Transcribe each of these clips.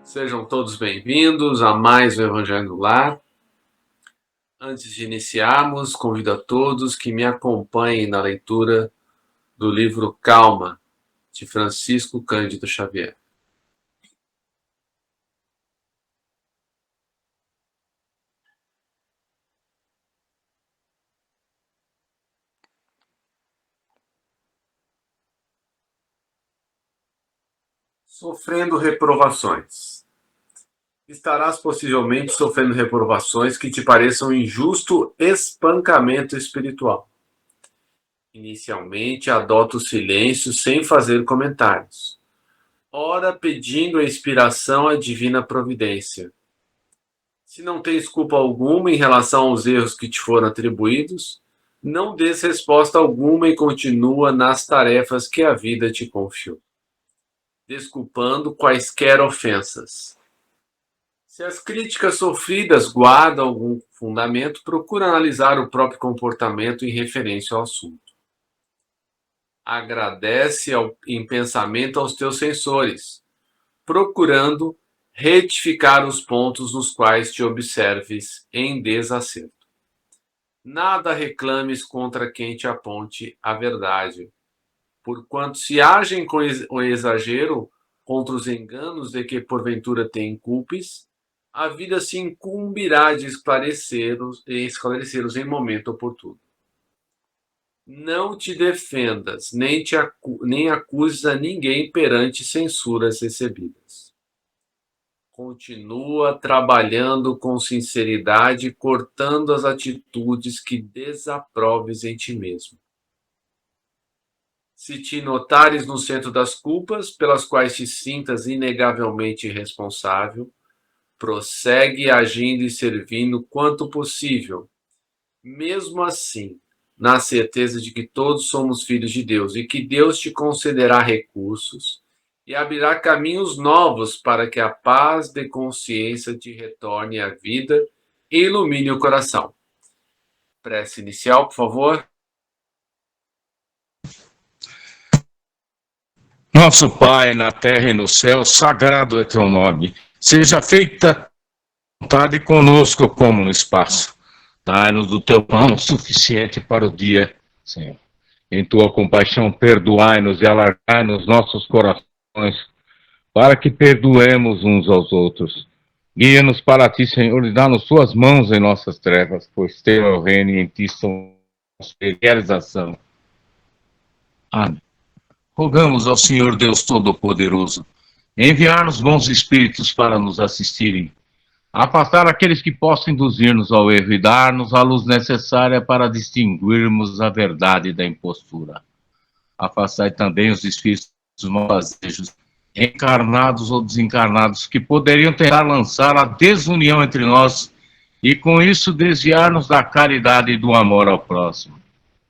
Sejam todos bem-vindos a mais um Evangelho no Lar. Antes de iniciarmos, convido a todos que me acompanhem na leitura do livro Calma, de Francisco Cândido Xavier. Sofrendo reprovações. Estarás possivelmente sofrendo reprovações que te pareçam injusto espancamento espiritual. Inicialmente, adota o silêncio sem fazer comentários. Ora pedindo a inspiração à divina providência. Se não tens culpa alguma em relação aos erros que te foram atribuídos, não dês resposta alguma e continua nas tarefas que a vida te confiou, desculpando quaisquer ofensas. Se as críticas sofridas guardam algum fundamento, procura analisar o próprio comportamento em referência ao assunto. Agradece em pensamento aos teus censores, procurando retificar os pontos nos quais te observes em desacerto. Nada reclames contra quem te aponte a verdade, porquanto se agem com o exagero contra os enganos de que porventura te inculpes, a vida se incumbirá de esclarecê-los em momento oportuno. Não te defendas, nem acuses a ninguém perante censuras recebidas. Continua trabalhando com sinceridade, cortando as atitudes que desaproves em ti mesmo. Se te notares no centro das culpas, pelas quais te sintas inegavelmente responsável, prossegue agindo e servindo quanto possível. Mesmo assim, na certeza de que todos somos filhos de Deus e que Deus te concederá recursos e abrirá caminhos novos para que a paz de consciência te retorne à vida e ilumine o coração. Prece inicial, por favor. Nosso Pai, na terra e no céu, sagrado é teu nome. Seja feita a vontade conosco como no espaço. Dai-nos do teu pão suficiente para o dia, Senhor. Em tua compaixão, perdoai-nos e alargai-nos nossos corações, para que perdoemos uns aos outros. Guia-nos para ti, Senhor, e dá-nos tuas mãos em nossas trevas, pois teu é o reino e em ti são a realização. Amém. Rogamos ao Senhor Deus Todo-Poderoso enviar-nos bons espíritos para nos assistirem, afastar aqueles que possam induzir-nos ao erro e dar-nos a luz necessária para distinguirmos a verdade da impostura. Afastai também os espíritos malvazejos, encarnados ou desencarnados, que poderiam tentar lançar a desunião entre nós e com isso desviar-nos da caridade e do amor ao próximo.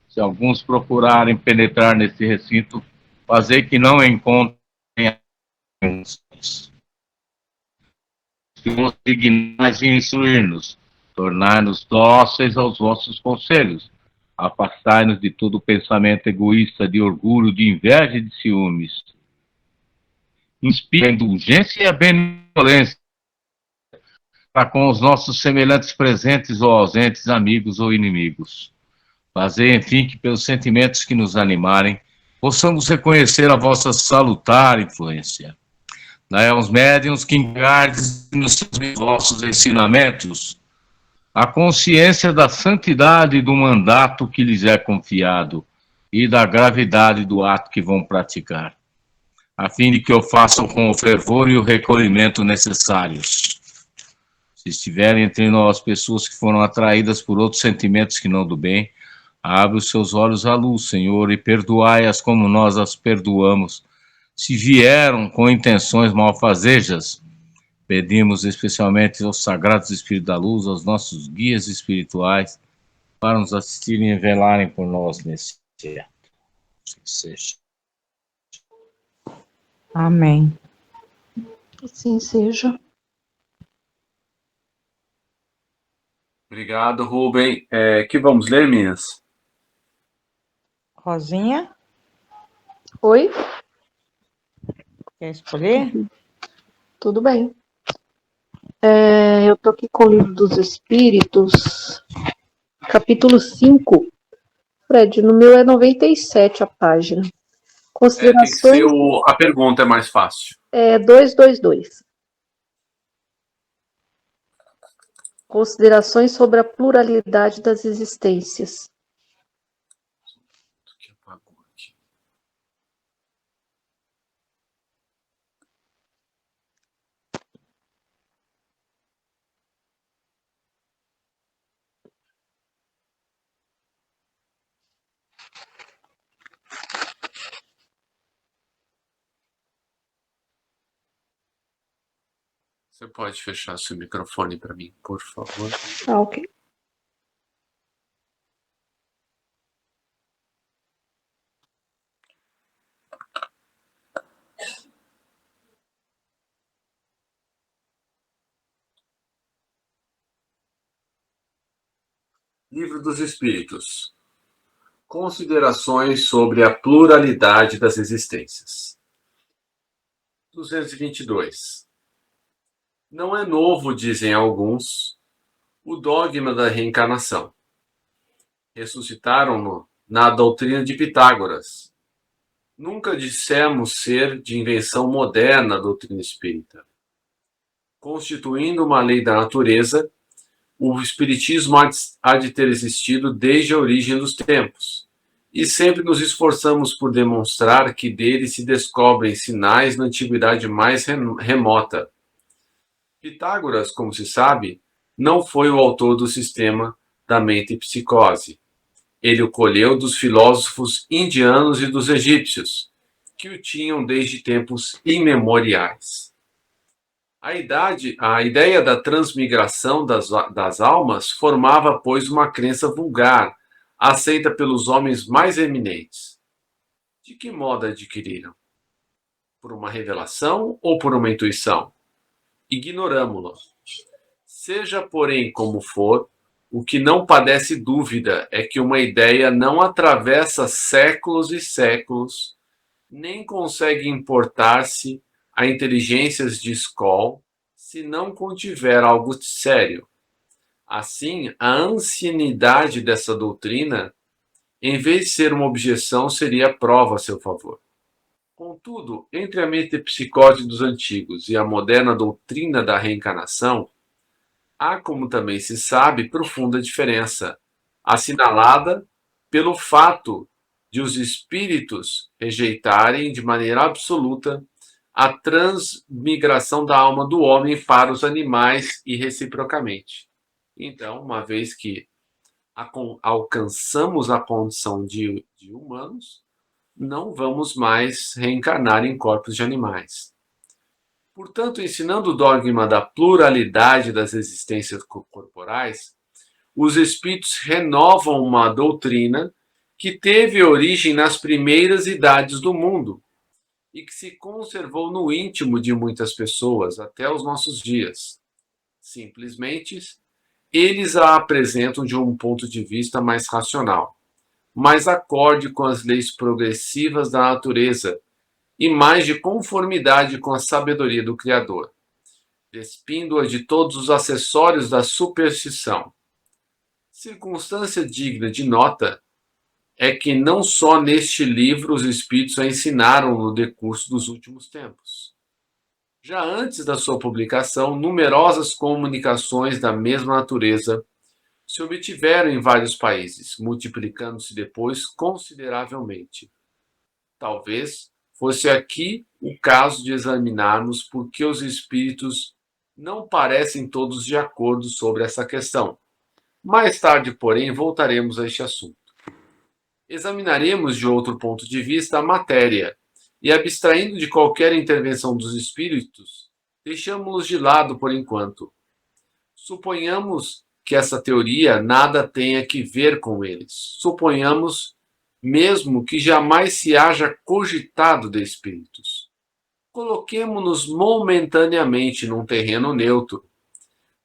Se alguns procurarem penetrar nesse recinto, fazer que não encontrem dignais e instruir-nos, tornar-nos dóceis aos vossos conselhos, afastai-nos de todo pensamento egoísta, de orgulho, de inveja e de ciúmes. Inspire a indulgência e a benevolência para com os nossos semelhantes presentes ou ausentes, amigos ou inimigos. Fazei, enfim, que pelos sentimentos que nos animarem, possamos reconhecer a vossa salutar influência. Dai aos médiuns que engardes nos vossos ensinamentos a consciência da santidade do mandato que lhes é confiado e da gravidade do ato que vão praticar, a fim de que o façam com o fervor e o recolhimento necessários. Se estiverem entre nós pessoas que foram atraídas por outros sentimentos que não do bem, abre os seus olhos à luz, Senhor, e perdoai-as como nós as perdoamos. Se vieram com intenções malfazejas, pedimos especialmente aos sagrados Espíritos da Luz, aos nossos guias espirituais, para nos assistirem e velarem por nós nesse dia. Assim seja. Amém. Assim seja. Obrigado, Rubem. Que vamos ler, minhas? Rosinha, Oi? quer escolher? Tudo bem. Eu tô aqui com o Livro dos Espíritos, capítulo 5. Fred, no meu é 97 a página. Tem que Considerações... ser a pergunta é mais fácil. 222. Considerações sobre a pluralidade das existências. Você pode fechar seu microfone para mim, por favor? Ok. Livro dos Espíritos. Considerações sobre a pluralidade das existências. 222. Não é novo, dizem alguns, o dogma da reencarnação. Ressuscitaram-no na doutrina de Pitágoras. Nunca dissemos ser de invenção moderna a doutrina espírita. Constituindo uma lei da natureza, o espiritismo há de ter existido desde a origem dos tempos, e sempre nos esforçamos por demonstrar que dele se descobrem sinais na antiguidade mais remota. Pitágoras, como se sabe, não foi o autor do sistema da mente-psicose. Ele o colheu dos filósofos indianos e dos egípcios, que o tinham desde tempos imemoriais. A ideia da transmigração das almas formava, pois, uma crença vulgar, aceita pelos homens mais eminentes. De que modo adquiriram? Por uma revelação ou por uma intuição? Ignoramo-lo. Seja, porém, como for, o que não padece dúvida é que uma ideia não atravessa séculos e séculos, nem consegue importar-se a inteligências de escola, se não contiver algo sério. Assim, a ancianidade dessa doutrina, em vez de ser uma objeção, seria prova a seu favor. Contudo, entre a metempsicose dos antigos e a moderna doutrina da reencarnação, há, como também se sabe, profunda diferença, assinalada pelo fato de os espíritos rejeitarem de maneira absoluta a transmigração da alma do homem para os animais e reciprocamente. Então, uma vez que alcançamos a condição de humanos, não vamos mais reencarnar em corpos de animais. Portanto, ensinando o dogma da pluralidade das existências corporais, os espíritos renovam uma doutrina que teve origem nas primeiras idades do mundo e que se conservou no íntimo de muitas pessoas até os nossos dias. Simplesmente, eles a apresentam de um ponto de vista mais racional, mais acorde com as leis progressivas da natureza e mais de conformidade com a sabedoria do Criador, despindo-a de todos os acessórios da superstição. Circunstância digna de nota é que não só neste livro os espíritos a ensinaram no decurso dos últimos tempos. Já antes da sua publicação, numerosas comunicações da mesma natureza se obtiveram em vários países, multiplicando-se depois consideravelmente. Talvez fosse aqui o caso de examinarmos por que os espíritos não parecem todos de acordo sobre essa questão. Mais tarde, porém, voltaremos a este assunto. Examinaremos de outro ponto de vista a matéria e, abstraindo de qualquer intervenção dos espíritos, deixamos-los de lado por enquanto. Suponhamos que essa teoria nada tenha que ver com eles. Suponhamos mesmo que jamais se haja cogitado de espíritos. Coloquemo-nos momentaneamente num terreno neutro,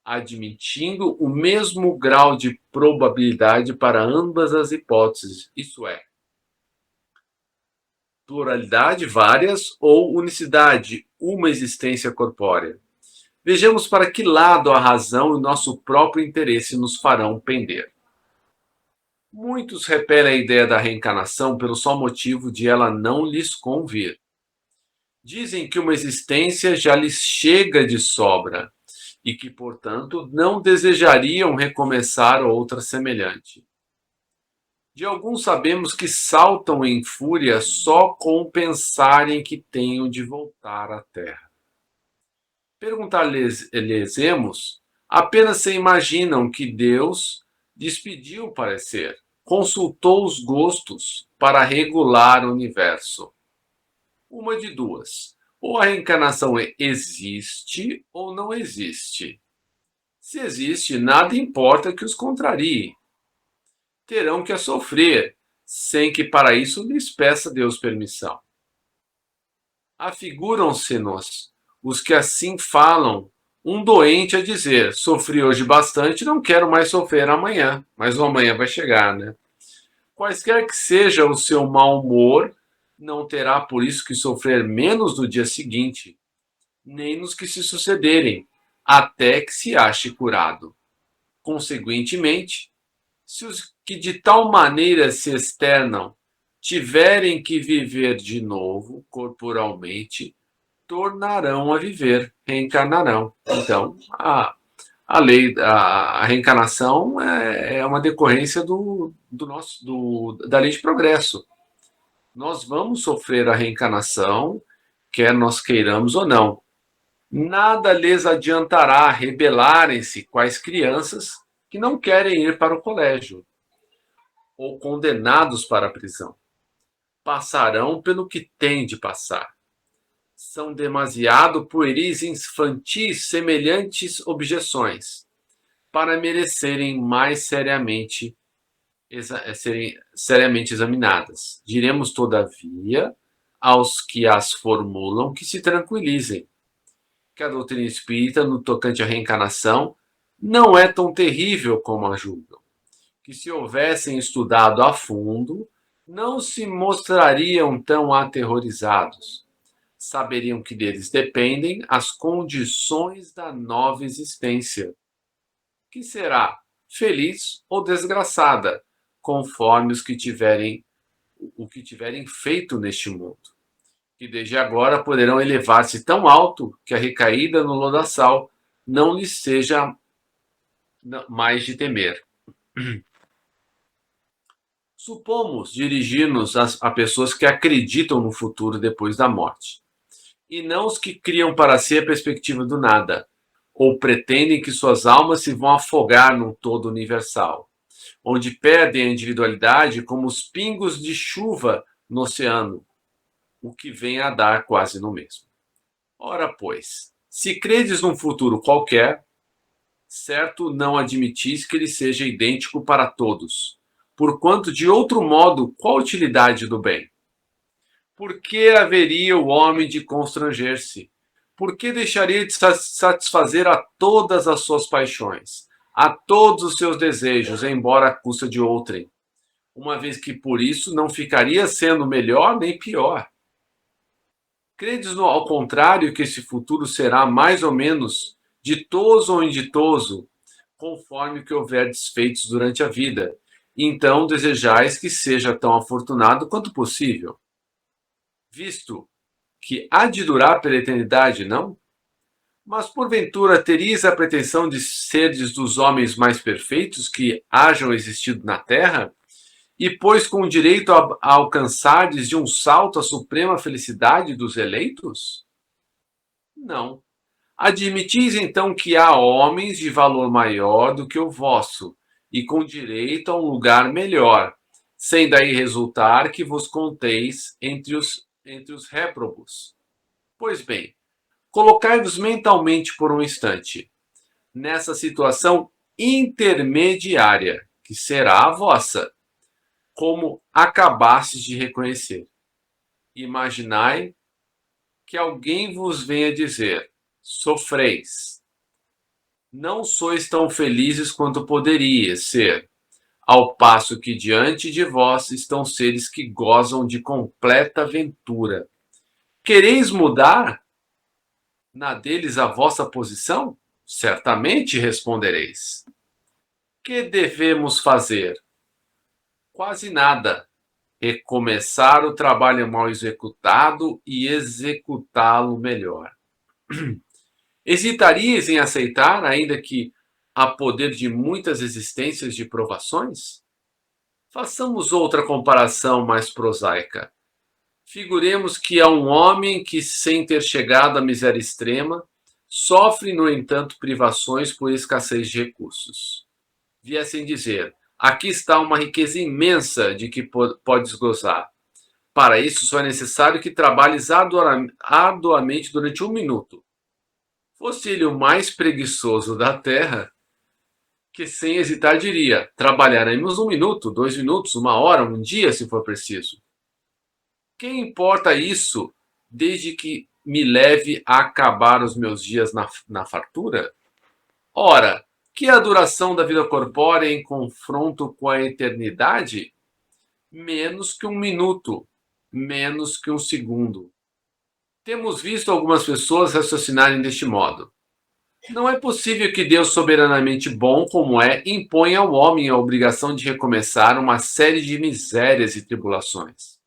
admitindo o mesmo grau de probabilidade para ambas as hipóteses, isto é, pluralidade, várias, ou unicidade, uma existência corpórea. Vejamos para que lado a razão e o nosso próprio interesse nos farão pender. Muitos repelem a ideia da reencarnação pelo só motivo de ela não lhes convir. Dizem que uma existência já lhes chega de sobra e que, portanto, não desejariam recomeçar outra semelhante. De alguns sabemos que saltam em fúria só com pensarem que tenham de voltar à Terra. Perguntar-lhes-emos, apenas se imaginam que Deus despediu o parecer, consultou os gostos para regular o universo. Uma de duas: ou a reencarnação existe ou não existe. Se existe, nada importa que os contrarie. Terão que a sofrer, sem que para isso lhes peça Deus permissão. Afiguram-se-nos os que assim falam, um doente a dizer: sofri hoje bastante, não quero mais sofrer amanhã. Mas o amanhã vai chegar, né? Quaisquer que seja o seu mau humor, não terá por isso que sofrer menos no dia seguinte, nem nos que se sucederem, até que se ache curado. Consequentemente, se os que de tal maneira se externam tiverem que viver de novo corporalmente, tornarão a viver, reencarnarão. Então, a lei, a reencarnação é uma decorrência da lei de progresso. Nós vamos sofrer a reencarnação, quer nós queiramos ou não. Nada lhes adiantará rebelarem-se quais crianças que não querem ir para o colégio, ou condenados para a prisão. Passarão pelo que têm de passar. São demasiado pueris e infantis semelhantes objeções para merecerem mais serem seriamente examinadas. Diremos, todavia, aos que as formulam que se tranquilizem, que a doutrina espírita, no tocante à reencarnação, não é tão terrível como a julgam, que se houvessem estudado a fundo, não se mostrariam tão aterrorizados. Saberiam que deles dependem as condições da nova existência, que será feliz ou desgraçada, conforme o que tiverem feito neste mundo, que desde agora poderão elevar-se tão alto que a recaída no lodaçal não lhes seja mais de temer. Supomos dirigir-nos a pessoas que acreditam no futuro depois da morte, e não os que criam para si a perspectiva do nada, ou pretendem que suas almas se vão afogar num todo universal, onde perdem a individualidade como os pingos de chuva no oceano, o que vem a dar quase no mesmo. Ora, pois, se credes num futuro qualquer, certo não admitis que ele seja idêntico para todos, porquanto de outro modo, qual a utilidade do bem? Por que haveria o homem de constranger-se? Por que deixaria de satisfazer a todas as suas paixões, a todos os seus desejos, embora à custa de outrem, uma vez que por isso não ficaria sendo melhor nem pior? Credes ao contrário que esse futuro será mais ou menos ditoso ou inditoso, conforme que houver desfeitos durante a vida, e então desejais que seja tão afortunado quanto possível, visto que há de durar pela eternidade, não? Mas porventura teríeis a pretensão de serdes dos homens mais perfeitos que hajam existido na terra, e pois com o direito a alcançardes de um salto a suprema felicidade dos eleitos? Não. Admitis então que há homens de valor maior do que o vosso, e com direito a um lugar melhor, sem daí resultar que vos conteis entre os réprobos. Pois bem, colocai-vos mentalmente por um instante nessa situação intermediária, que será a vossa, como acabastes de reconhecer. Imaginai que alguém vos venha dizer: sofreis. Não sois tão felizes quanto poderias ser, ao passo que diante de vós estão seres que gozam de completa ventura. Quereis mudar? Na deles a vossa posição? Certamente respondereis. Que devemos fazer? Quase nada. Recomeçar o trabalho mal executado e executá-lo melhor. Hesitarias em aceitar, ainda que há poder de muitas existências de provações? Façamos outra comparação mais prosaica. Figuremos que há um homem que, sem ter chegado à miséria extrema, sofre, no entanto, privações por escassez de recursos. Viessem dizer: aqui está uma riqueza imensa de que podes gozar. Para isso, só é necessário que trabalhes arduamente durante 1 minuto. Fosse ele o mais preguiçoso da terra, que sem hesitar diria: trabalharemos 1 minuto, 2 minutos, 1 hora, um dia, se for preciso. Quem importa isso, desde que me leve a acabar os meus dias na fartura? Ora, que é a duração da vida corpórea em confronto com a eternidade? Menos que 1 minuto, menos que 1 segundo. Temos visto algumas pessoas raciocinarem deste modo. Não é possível que Deus, soberanamente bom como é, imponha ao homem a obrigação de recomeçar uma série de misérias e tribulações.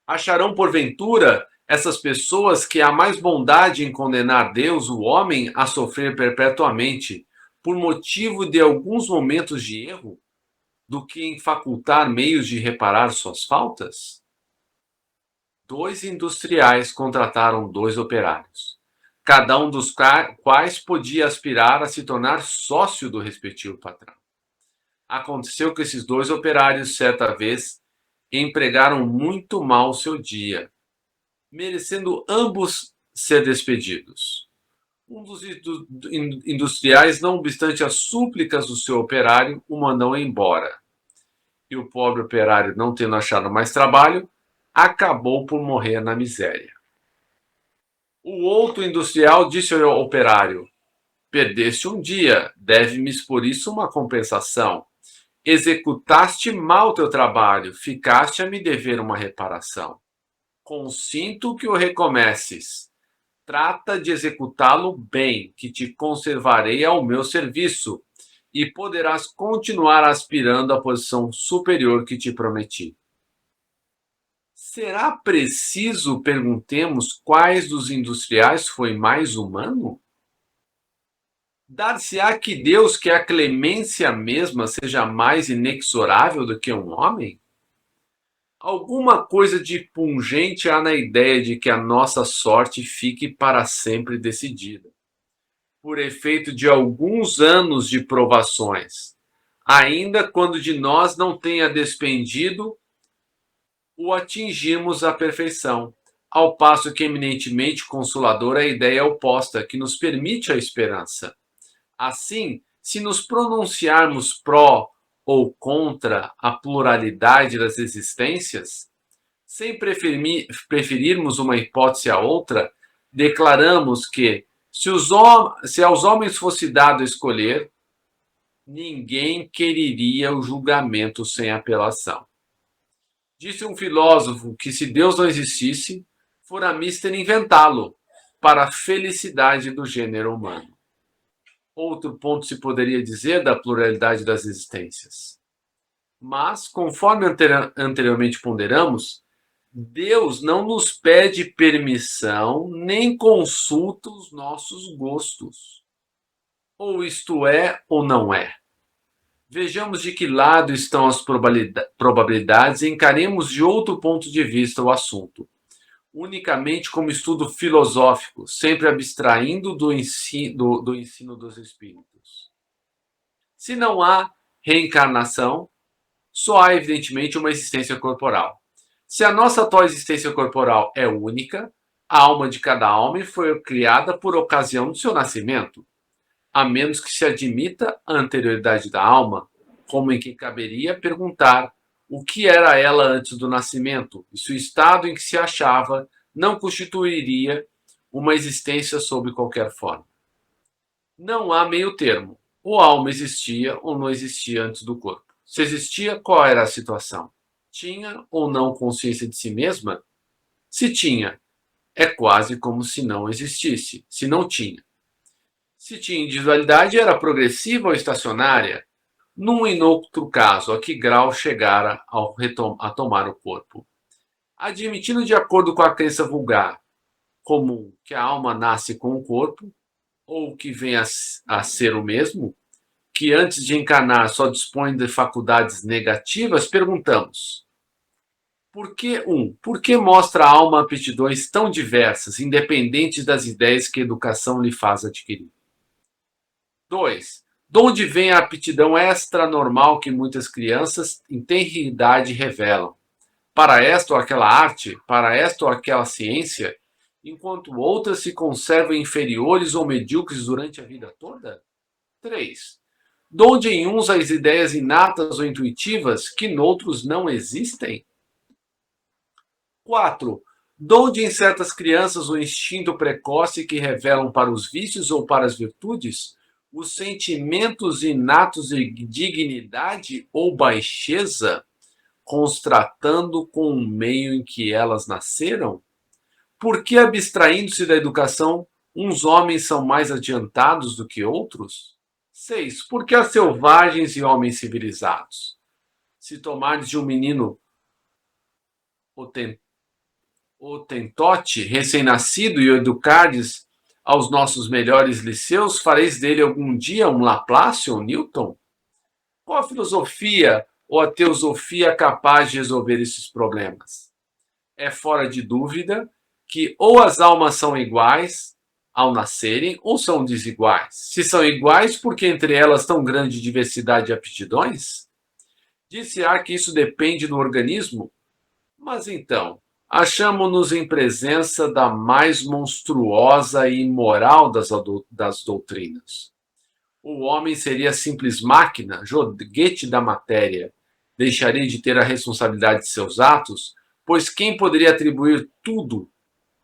Acharão, porventura, essas pessoas que há mais bondade em condenar Deus, o homem, a sofrer perpetuamente, por motivo de alguns momentos de erro, do que em facultar meios de reparar suas faltas? 2 industriais contrataram 2 operários, cada um dos quais podia aspirar a se tornar sócio do respectivo patrão. Aconteceu que esses 2 operários, certa vez, empregaram muito mal seu dia, merecendo ambos ser despedidos. Um dos industriais, não obstante as súplicas do seu operário, o mandou embora. E o pobre operário, não tendo achado mais trabalho, acabou por morrer na miséria. O outro industrial disse ao operário: perdeste um dia, deve-me por isso uma compensação. Executaste mal teu trabalho, ficaste a me dever uma reparação. Consinto que o recomeces. Trata de executá-lo bem, que te conservarei ao meu serviço, e poderás continuar aspirando à posição superior que te prometi. Será preciso perguntemos quais dos industriais foi mais humano? Dar-se-á que Deus, que é a clemência mesma, seja mais inexorável do que um homem? Alguma coisa de pungente há na ideia de que a nossa sorte fique para sempre decidida, por efeito de alguns anos de provações, ainda quando de nós não tenha despendido o atingirmos a perfeição, ao passo que eminentemente consoladora é a ideia oposta, que nos permite a esperança. Assim, se nos pronunciarmos pró ou contra a pluralidade das existências, sem preferirmos uma hipótese à outra, declaramos que, se aos homens fosse dado escolher, ninguém quereria o julgamento sem apelação. Disse um filósofo que, se Deus não existisse, fora mister inventá-lo, para a felicidade do gênero humano. Outro ponto se poderia dizer da pluralidade das existências. Mas, conforme anteriormente ponderamos, Deus não nos pede permissão nem consulta os nossos gostos. Ou isto é ou não é. Vejamos de que lado estão as probabilidades e encaremos de outro ponto de vista o assunto, unicamente como estudo filosófico, sempre abstraindo do ensino dos espíritos. Se não há reencarnação, só há evidentemente uma existência corporal. Se a nossa atual existência corporal é única, a alma de cada homem foi criada por ocasião do seu nascimento, a menos que se admita a anterioridade da alma, como em que caberia perguntar o que era ela antes do nascimento, e se o estado em que se achava não constituiria uma existência sob qualquer forma. Não há meio termo. Ou a alma existia ou não existia antes do corpo. Se existia, qual era a situação? Tinha ou não consciência de si mesma? Se tinha, é quase como se não existisse, se não tinha. Se tinha individualidade, era progressiva ou estacionária? Num e no outro caso, a que grau chegara a tomar o corpo? Admitindo, de acordo com a crença vulgar comum, que a alma nasce com o corpo, ou que vem a ser o mesmo, que antes de encarnar só dispõe de faculdades negativas, perguntamos: por que mostra a alma aptidões tão diversas, independentes das ideias que a educação lhe faz adquirir? 2. De onde vem a aptidão extranormal que muitas crianças em tenra idade revelam? Para esta ou aquela arte, para esta ou aquela ciência, enquanto outras se conservam inferiores ou medíocres durante a vida toda? 3. De onde em uns as ideias inatas ou intuitivas que noutros não existem? 4. De onde em certas crianças o instinto precoce que revelam para os vícios ou para as virtudes os sentimentos inatos de dignidade ou baixeza, constratando com o meio em que elas nasceram? Por que, abstraindo-se da educação, uns homens são mais adiantados do que outros? 6. Por que há selvagens e homens civilizados? Se tomardes de um menino Hotentote, recém-nascido, e o educardes aos nossos melhores liceus, fareis dele algum dia um Laplace ou Newton? Qual a filosofia ou a teosofia capaz de resolver esses problemas? É fora de dúvida que ou as almas são iguais ao nascerem ou são desiguais. Se são iguais, por que entre elas tão grande diversidade de aptidões? Dir-se-á que isso depende do organismo? Mas então, achamo-nos em presença da mais monstruosa e imoral das doutrinas. O homem seria simples máquina, joguete da matéria. Deixaria de ter a responsabilidade de seus atos, pois quem poderia atribuir tudo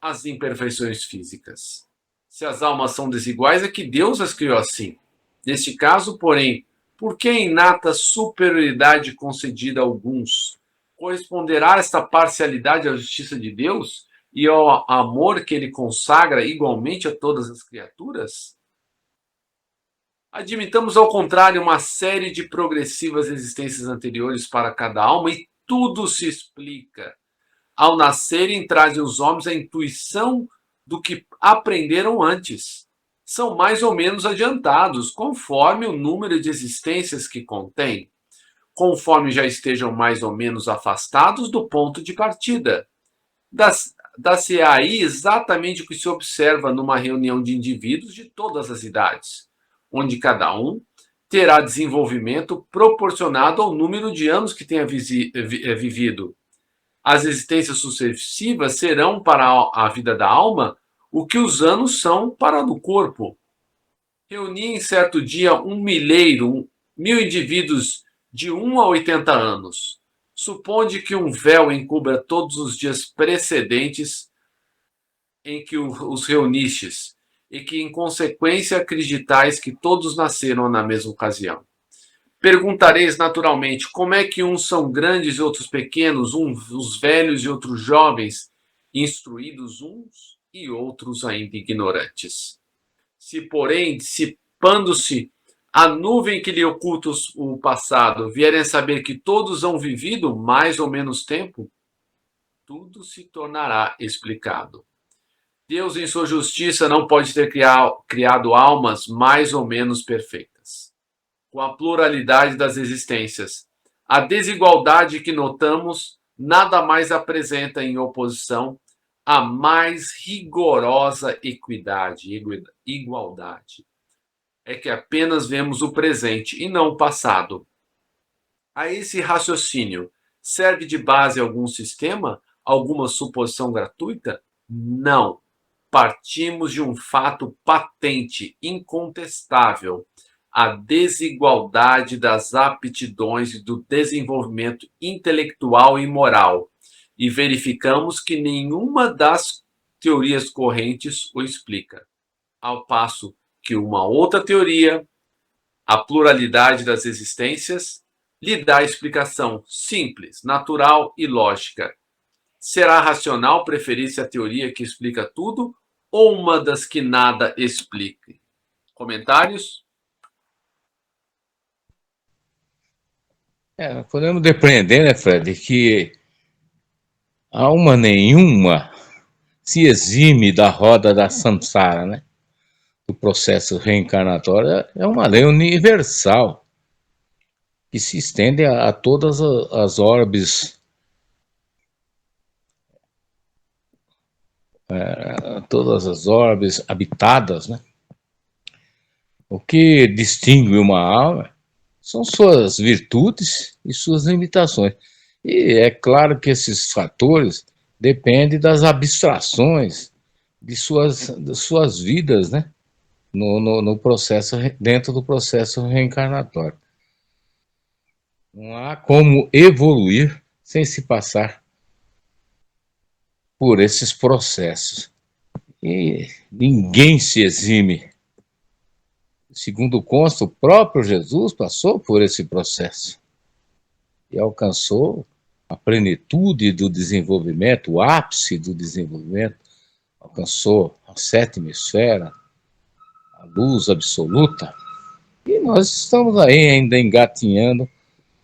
às imperfeições físicas? Se as almas são desiguais, é que Deus as criou assim. Neste caso, porém, por que a inata superioridade concedida a alguns? Corresponderá esta parcialidade à justiça de Deus e ao amor que ele consagra igualmente a todas as criaturas? Admitamos, ao contrário, uma série de progressivas existências anteriores para cada alma e tudo se explica. Ao nascerem, trazem os homens a intuição do que aprenderam antes. São mais ou menos adiantados, conforme o número de existências que contêm, conforme já estejam mais ou menos afastados do ponto de partida. Dá-se aí exatamente o que se observa numa reunião de indivíduos de todas as idades, onde cada um terá desenvolvimento proporcionado ao número de anos que tenha vivido. As existências sucessivas serão para a vida da alma o que os anos são para a do corpo. Reuni em certo dia mil indivíduos de 1 a 80 anos. Suponde que um véu encubra todos os dias precedentes em que os reunistes, e que, em consequência, acreditais que todos nasceram na mesma ocasião. Perguntareis naturalmente como é que uns são grandes e outros pequenos, uns velhos e outros jovens, instruídos uns e outros ainda ignorantes. Se, porém, dissipando-se a nuvem que lhe oculta o passado, vierem a saber que todos hão vivido mais ou menos tempo, tudo se tornará explicado. Deus, em sua justiça, não pode ter criado almas mais ou menos perfeitas. Com a pluralidade das existências, a desigualdade que notamos nada mais apresenta em oposição à mais rigorosa igualdade. É que apenas vemos o presente e não o passado. A esse raciocínio serve de base algum sistema, alguma suposição gratuita? Não. Partimos de um fato patente, incontestável, a desigualdade das aptidões e do desenvolvimento intelectual e moral, e verificamos que nenhuma das teorias correntes o explica, ao passo que uma outra teoria, a pluralidade das existências, lhe dá explicação simples, natural e lógica. Será racional preferir-se a teoria que explica tudo ou uma das que nada explique? Comentários? Podemos depreender, né, Fred, que alma nenhuma se exime da roda da samsara, né? Do processo reencarnatório. É uma lei universal que se estende a todas as orbes, todas as orbes habitadas, né? O que distingue uma alma são suas virtudes e suas limitações. E é claro que esses fatores dependem das abstrações de suas vidas, né? No processo, dentro do processo reencarnatório. Não há como evoluir sem se passar por esses processos. E ninguém se exime. Segundo consta, o próprio Jesus passou por esse processo e alcançou a plenitude do desenvolvimento, o ápice do desenvolvimento, alcançou a sétima esfera, a luz absoluta. E nós estamos aí ainda engatinhando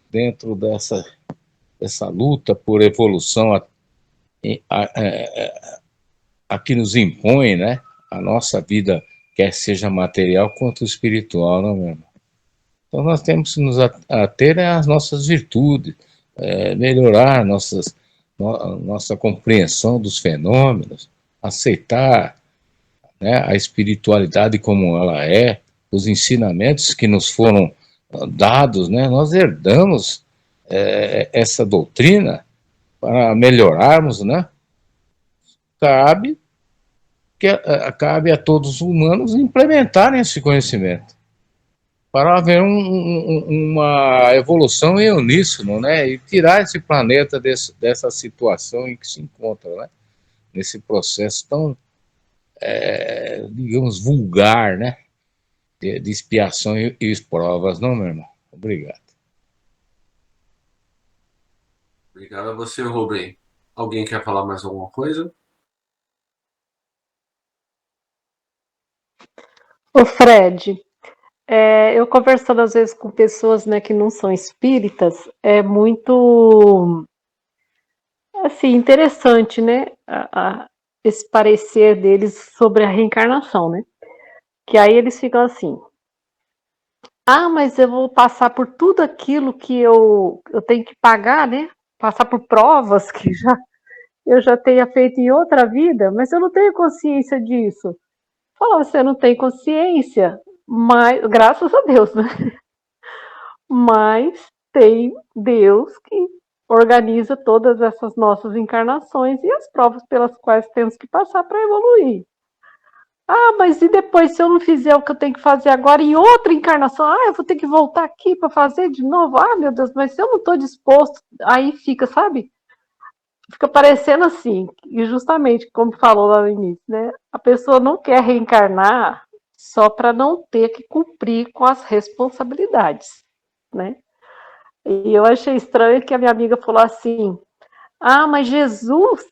dentro dessa luta por evolução a que nos impõe, né, a nossa vida, quer seja material quanto espiritual, não é, meu irmão? Então nós temos que nos ater às nossas virtudes, melhorar nossa compreensão dos fenômenos, aceitar, né, a espiritualidade como ela é, os ensinamentos que nos foram dados, né, nós herdamos essa doutrina para melhorarmos, né? Cabe, cabe a todos os humanos implementarem esse conhecimento para haver uma evolução em uníssono, né? E tirar esse planeta dessa situação em que se encontra, né? Nesse processo tão, digamos, vulgar, né? De expiação e provas, não, meu irmão? Obrigado. Obrigado a você, Rubem. Alguém quer falar mais alguma coisa? Ô Fred, eu conversando às vezes com pessoas, né, que não são espíritas, é muito assim, interessante, né, esse parecer deles sobre a reencarnação, né? Que aí eles ficam assim: ah, mas eu vou passar por tudo aquilo que eu tenho que pagar, né? Passar por provas que eu já tenha feito em outra vida, mas eu não tenho consciência disso. Fala, você não tem consciência, mas graças a Deus, né? Mas tem Deus que organiza todas essas nossas encarnações e as provas pelas quais temos que passar para evoluir. Ah, mas e depois se eu não fizer o que eu tenho que fazer agora em outra encarnação? Ah, eu vou ter que voltar aqui para fazer de novo? Ah, meu Deus, mas se eu não estou disposto, aí fica, sabe? Fica parecendo assim, e justamente como falou lá no início, né? A pessoa não quer reencarnar só para não ter que cumprir com as responsabilidades, né? E eu achei estranho que a minha amiga falou assim: ah, mas Jesus,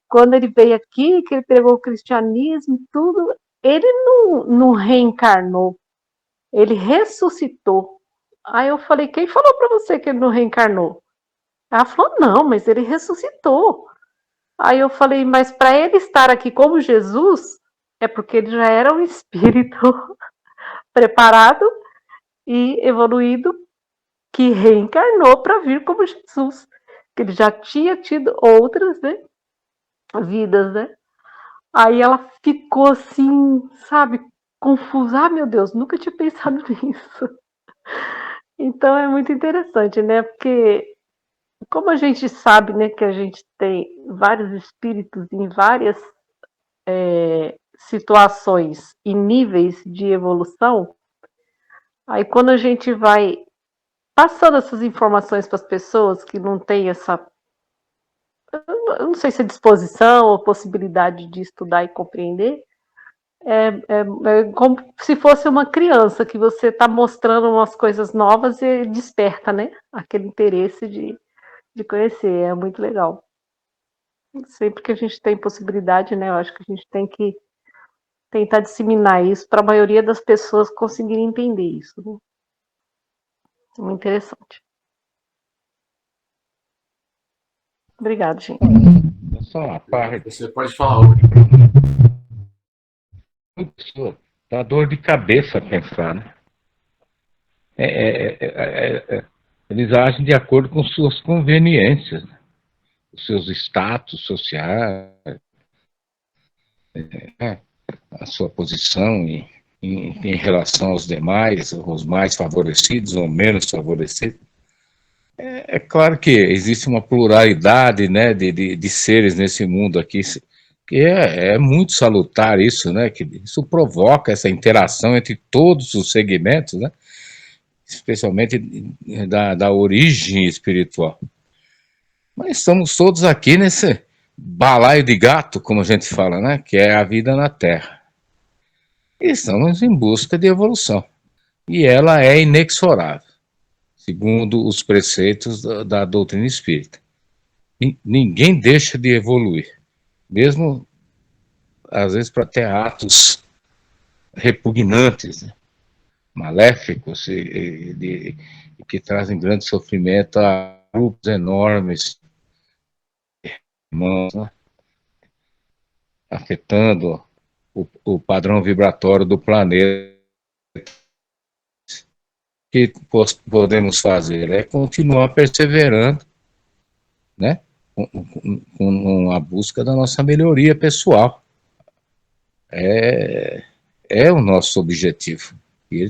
quando ele veio aqui, que ele pegou o cristianismo e tudo, ele não reencarnou, ele ressuscitou. Aí eu falei: quem falou para você que ele não reencarnou? Ela falou: não, mas ele ressuscitou. Aí eu falei: mas para ele estar aqui como Jesus, é porque ele já era um espírito preparado e evoluído que reencarnou para vir como Jesus, que ele já tinha tido outras, né, vidas, né? Aí ela ficou assim, sabe, confusa. Ah, meu Deus, nunca tinha pensado nisso. Então é muito interessante, né? Porque como a gente sabe, né, que a gente tem vários espíritos em várias situações e níveis de evolução, aí quando a gente vai passando essas informações para as pessoas que não têm essa, eu não sei se é disposição ou possibilidade de estudar e compreender, é como se fosse uma criança que você está mostrando umas coisas novas e desperta, né? Aquele interesse de conhecer, é muito legal. Sempre que a gente tem possibilidade, né, eu acho que a gente tem que tentar disseminar isso para a maioria das pessoas conseguirem entender isso, né? É muito interessante. Obrigada, gente. Só uma parte. Você pode falar. Dá dor de cabeça pensar, né? Eles agem de acordo com suas conveniências, né? Os seus status sociais, a sua posição em relação aos demais, os mais favorecidos ou menos favorecidos. É claro que existe uma pluralidade, né, de seres nesse mundo aqui, que é muito salutar isso, né, que isso provoca essa interação entre todos os segmentos, né, especialmente da origem espiritual. Mas estamos todos aqui nesse balaio de gato, como a gente fala, né, que é a vida na Terra. E estamos em busca de evolução. E ela é inexorável, segundo os preceitos da doutrina espírita. Ninguém deixa de evoluir, mesmo às vezes para ter atos repugnantes, né? Maléficos e que trazem grande sofrimento a grupos enormes, irmãos, né? Afetando o padrão vibratório do planeta. O que podemos fazer é continuar perseverando, né, com a busca da nossa melhoria pessoal. É o nosso objetivo. E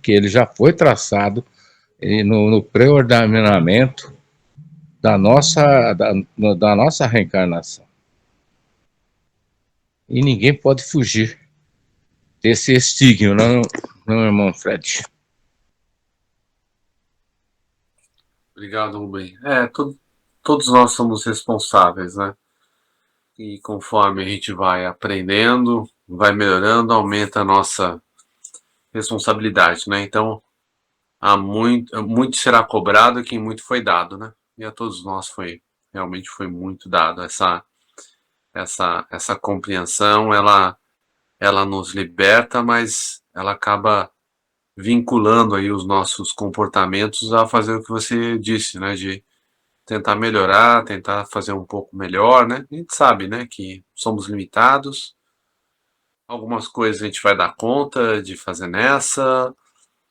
ele já foi traçado no pré-ordenamento da nossa reencarnação. E ninguém pode fugir desse estigma, não, irmão Fred? Obrigado, Rubem. Todos nós somos responsáveis, né? E conforme a gente vai aprendendo, vai melhorando, aumenta a nossa responsabilidade, né? Então, muito será cobrado quem muito foi dado, né? E a todos nós realmente foi muito dado. Essa compreensão, ela nos liberta, mas ela acaba vinculando aí os nossos comportamentos a fazer o que você disse, né? De tentar melhorar, tentar fazer um pouco melhor, né? A gente sabe, né, que somos limitados. Algumas coisas a gente vai dar conta de fazer nessa,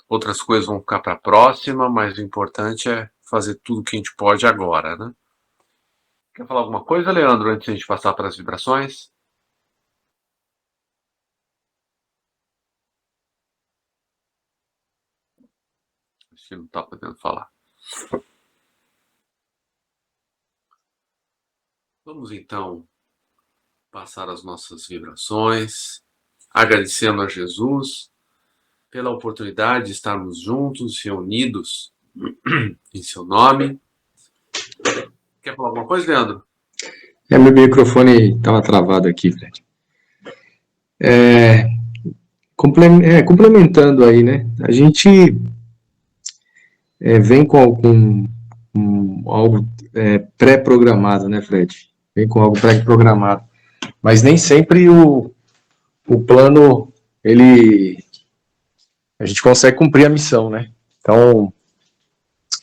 outras coisas vão ficar para a próxima, mas o importante é fazer tudo o que a gente pode agora, né? Quer falar alguma coisa, Leandro, antes de a gente passar para as vibrações? Acho que não está podendo falar. Vamos então passar as nossas vibrações, agradecendo a Jesus pela oportunidade de estarmos juntos, reunidos em seu nome. Quer falar alguma coisa, Leandro? Meu microfone estava travado aqui, Fred. Complementando aí, né? A gente vem com algo pré-programado, né, Fred? Vem com algo pré-programado. Mas nem sempre o plano, a gente consegue cumprir a missão, né? Então,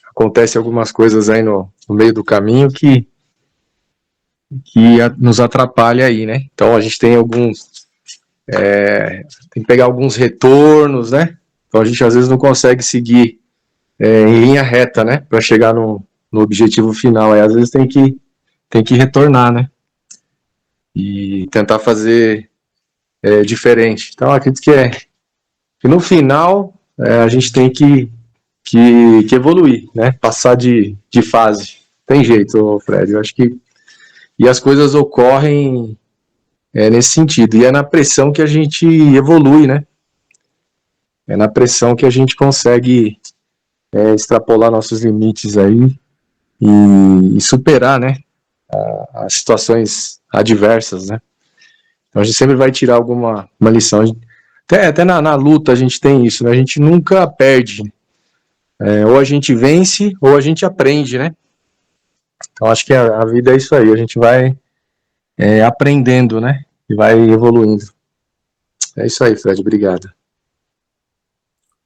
acontece algumas coisas aí no meio do caminho que nos atrapalha aí, né? Então, a gente tem tem que pegar alguns retornos, né? Então, a gente às vezes não consegue seguir em linha reta, né? Para chegar no objetivo final. Aí, às vezes, tem que retornar, né? E tentar fazer diferente. Então, acredito que no final a gente tem que evoluir, né? Passar de fase. Tem jeito, Fred. Eu acho que e as coisas ocorrem nesse sentido. E é na pressão que a gente evolui, né? É na pressão que a gente consegue extrapolar nossos limites aí e superar, né? As situações adversas, né? Então a gente sempre vai tirar uma lição. Até na luta a gente tem isso, né? A gente nunca perde. Ou a gente vence ou a gente aprende, né? Então, acho que a vida é isso aí, a gente vai aprendendo, né? E vai evoluindo. É isso aí, Fred, obrigado.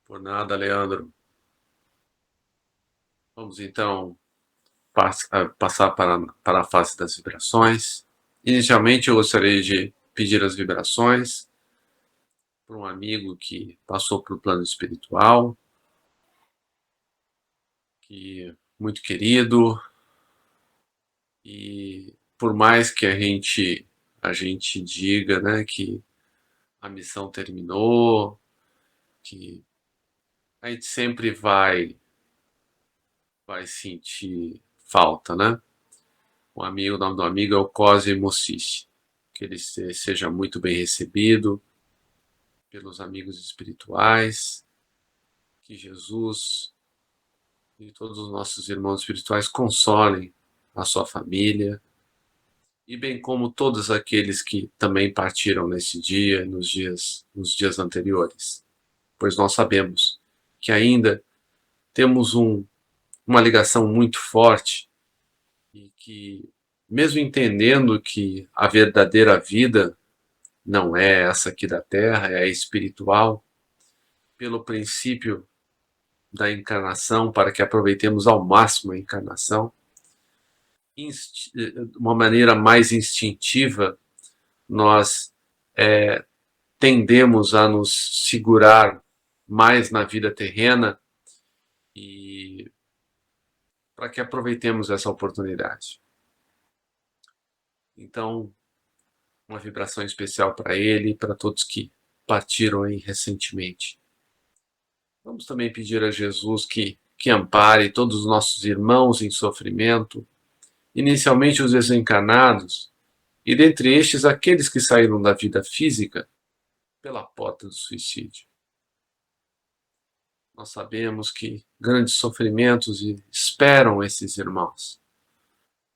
Por nada, Leandro. Vamos então passar para a fase das vibrações. Inicialmente, eu gostaria de pedir as vibrações para um amigo que passou para o plano espiritual, que muito querido, e por mais que a gente diga, né, que a missão terminou, que a gente sempre vai sentir falta, né? O nome do amigo é o Cosme Mocici. Que ele seja muito bem recebido pelos amigos espirituais, que Jesus e todos os nossos irmãos espirituais consolem a sua família, e bem como todos aqueles que também partiram nesse dia, nos dias anteriores, pois nós sabemos que ainda temos uma ligação muito forte e que, mesmo entendendo que a verdadeira vida não é essa aqui da Terra, é a espiritual, pelo princípio da encarnação, para que aproveitemos ao máximo a encarnação, de uma maneira mais instintiva, nós tendemos a nos segurar mais na vida terrena e para que aproveitemos essa oportunidade. Então, uma vibração especial para ele e para todos que partiram aí recentemente. Vamos também pedir a Jesus que ampare todos os nossos irmãos em sofrimento, inicialmente os desencarnados, e dentre estes aqueles que saíram da vida física pela porta do suicídio. Nós sabemos que grandes sofrimentos esperam esses irmãos.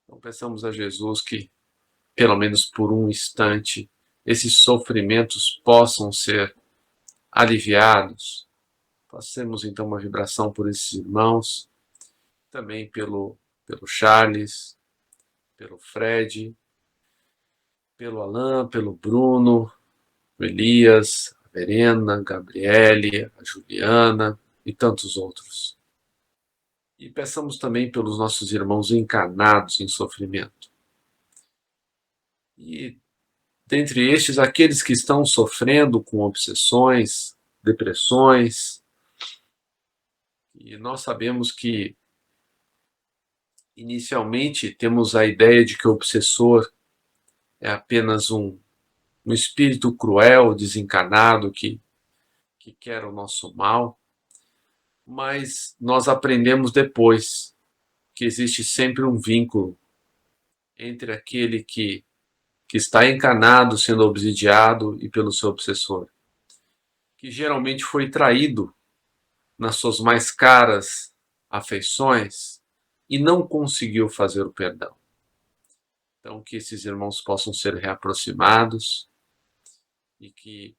Então peçamos a Jesus que, pelo menos por um instante, esses sofrimentos possam ser aliviados. Façamos então uma vibração por esses irmãos, também pelo Charles, pelo Fred, pelo Alain, pelo Bruno, o Elias, a Verena, a Gabriele, a Juliana e tantos outros. E peçamos também pelos nossos irmãos encarnados em sofrimento. E dentre estes, aqueles que estão sofrendo com obsessões, depressões. E nós sabemos que, inicialmente, temos a ideia de que o obsessor é apenas um espírito cruel, desencarnado, que quer o nosso mal. Mas nós aprendemos depois que existe sempre um vínculo entre aquele que está encarnado, sendo obsidiado, e pelo seu obsessor, que geralmente foi traído nas suas mais caras afeições e não conseguiu fazer o perdão. Então, que esses irmãos possam ser reaproximados e que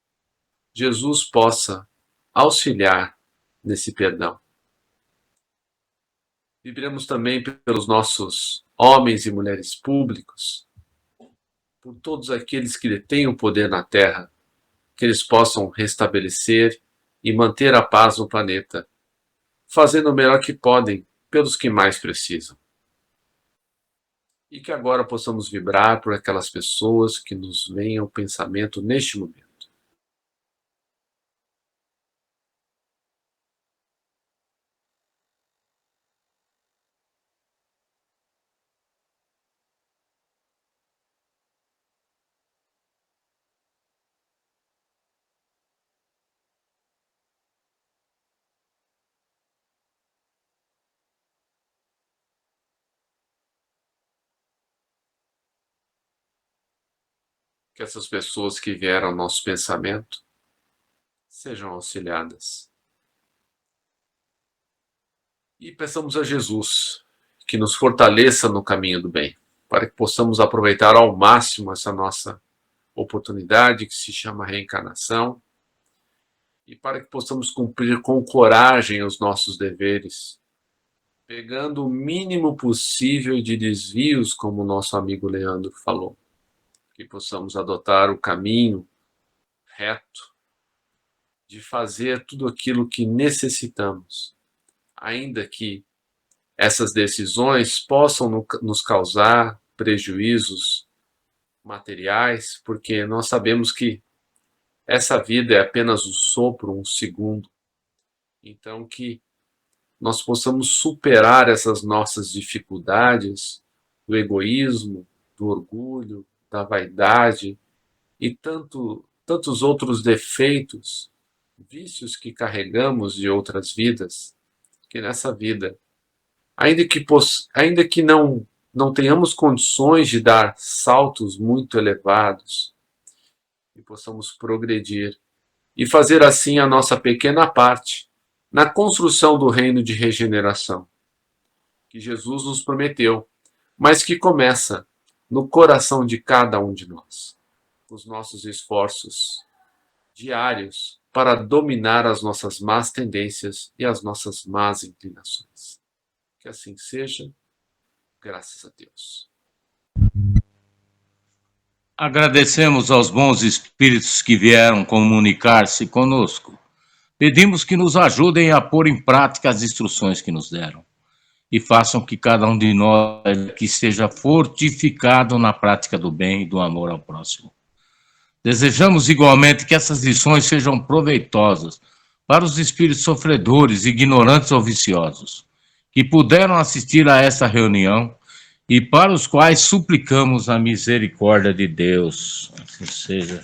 Jesus possa auxiliar nesse perdão. Vibremos também pelos nossos homens e mulheres públicos, por todos aqueles que detêm o poder na Terra, que eles possam restabelecer e manter a paz no planeta, fazendo o melhor que podem pelos que mais precisam. E que agora possamos vibrar por aquelas pessoas que nos vêm ao pensamento neste momento. Que essas pessoas que vieram ao nosso pensamento sejam auxiliadas. E peçamos a Jesus que nos fortaleça no caminho do bem, para que possamos aproveitar ao máximo essa nossa oportunidade que se chama reencarnação, e para que possamos cumprir com coragem os nossos deveres, pegando o mínimo possível de desvios, como o nosso amigo Leandro falou, que possamos adotar o caminho reto de fazer tudo aquilo que necessitamos, ainda que essas decisões possam nos causar prejuízos materiais, porque nós sabemos que essa vida é apenas um sopro, um segundo. Então, que nós possamos superar essas nossas dificuldades, do egoísmo, do orgulho, da vaidade e tantos outros defeitos, vícios que carregamos de outras vidas, que nessa vida, ainda que não tenhamos condições de dar saltos muito elevados, e possamos progredir e fazer assim a nossa pequena parte na construção do reino de regeneração que Jesus nos prometeu, mas que começa no coração de cada um de nós, os nossos esforços diários para dominar as nossas más tendências e as nossas más inclinações. Que assim seja, graças a Deus. Agradecemos aos bons espíritos que vieram comunicar-se conosco. Pedimos que nos ajudem a pôr em prática as instruções que nos deram e façam que cada um de nós que seja fortificado na prática do bem e do amor ao próximo. Desejamos igualmente que essas lições sejam proveitosas para os espíritos sofredores, ignorantes ou viciosos, que puderam assistir a esta reunião e para os quais suplicamos a misericórdia de Deus. Assim seja.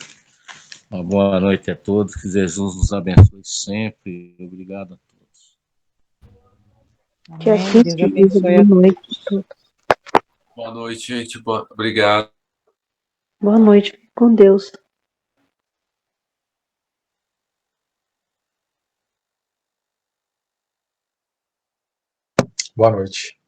Uma boa noite a todos, que Jesus nos abençoe sempre. Obrigado a todos. Que Amém. assim Deus seja. abençoe a Boa noite a todos. todos. Boa noite, gente. Obrigado. Boa noite. Com Deus. Boa noite.